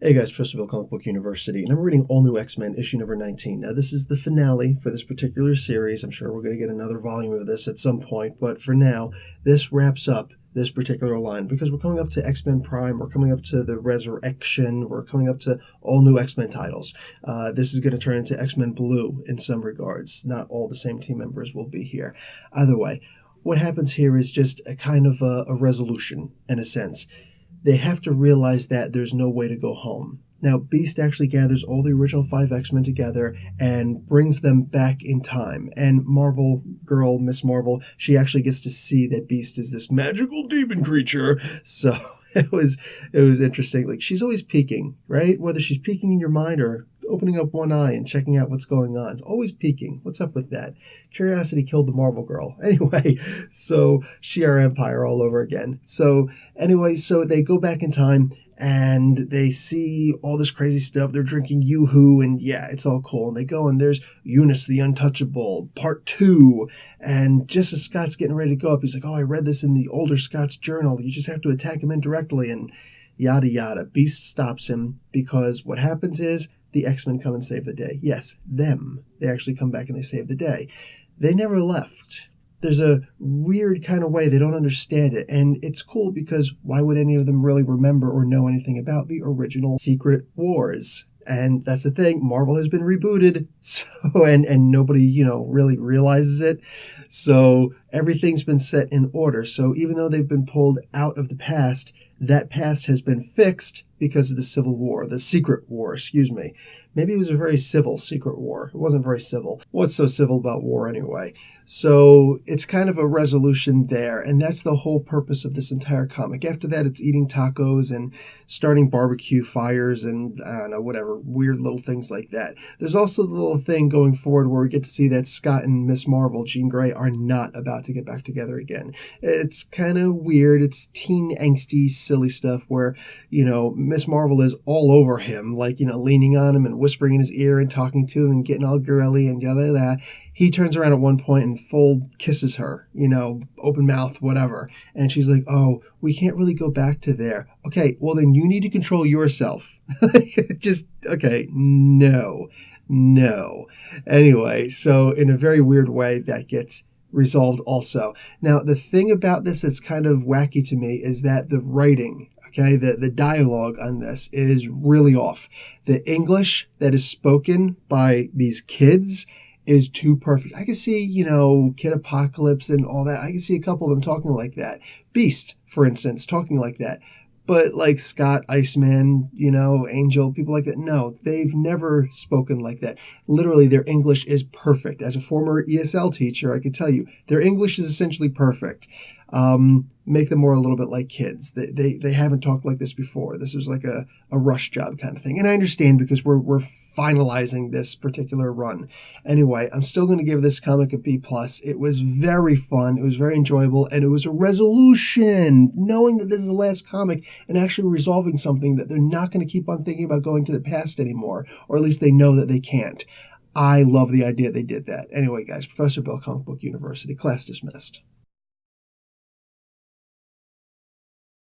Hey guys, Professor Bill, Comic Book University, and I'm reading All New X-Men, issue number 19. Now, this is the finale for this particular series. I'm sure we're going to get another volume of this at some point, but for now, this wraps up this particular line because we're coming up to X-Men Prime, we're coming up to the Resurrection, we're coming up to all new X-Men titles. This is going to turn into X-Men Blue in some regards. Not all the same team members will be here. Either way, what happens here is just a kind of a resolution, in a sense. They have to realize that there's no way to go home. Now, Beast actually gathers all the original 5 X-Men together and brings them back in time. And Marvel girl, Miss Marvel, she actually gets to see that Beast is this magical demon creature. So it was interesting. Like, she's always peeking, right? Whether she's peeking in your mind or opening up one eye and checking out what's going on. Always peeking. What's up with that? Curiosity killed the Marvel girl. Anyway, so Shi'ar Empire all over again. So anyway, so they go back in time and they see all this crazy stuff. They're drinking Yoo-Hoo and yeah, it's all cool. And they go and there's Eunice the Untouchable, part 2. And just as Scott's getting ready to go up, he's like, oh, I read this in the older Scott's journal. You just have to attack him indirectly and yada yada. Beast stops him because what happens is the X-Men come and save the day. Yes, them. They actually come back and they save the day. They never left. There's a weird kind of way they don't understand it. And it's cool because why would any of them really remember or know anything about the original Secret Wars? And that's the thing. Marvel has been rebooted. So and nobody, really realizes it. So everything's been set in order. So even though they've been pulled out of the past, that past has been fixed because of the Civil War, the Secret War, excuse me. Maybe it was a very civil Secret War. It wasn't very civil. What's so civil about war anyway? So it's kind of a resolution there, and that's the whole purpose of this entire comic. After that, it's eating tacos and starting barbecue fires and, I don't know, whatever, weird little things like that. There's also the little thing going forward where we get to see that Scott and Miss Marvel, Jean Grey, are not about to get back together again. It's kind of weird. It's teen angsty, silly stuff where, Miss Marvel is all over him, like, leaning on him and whispering in his ear and talking to him and getting all girly and yada yada. He turns around at one point and full kisses her, open mouth, whatever. And she's like, oh, we can't really go back to there. Okay, well then you need to control yourself. Okay, no. Anyway, so in a very weird way, that gets resolved also. Now, the thing about this that's kind of wacky to me is that the writing, okay, the dialogue on this is really off. The English that is spoken by these kids is too perfect. I can see, Kid Apocalypse and all that. I can see a couple of them talking like that. Beast, for instance, talking like that. But like Scott, Iceman, Angel, people like that, no, they've never spoken like that. Literally, their English is perfect. As a former ESL teacher, I can tell you, their English is essentially perfect. Make them more a little bit like kids. They haven't talked like this before. This was like a rush job kind of thing. And I understand because we're finalizing this particular run. Anyway, I'm still going to give this comic a B+. It was very fun. It was very enjoyable. And it was a resolution. Knowing that this is the last comic and actually resolving something that they're not going to keep on thinking about going to the past anymore. Or at least they know that they can't. I love the idea they did that. Anyway, guys, Professor Bill, Comic Book University. Class dismissed.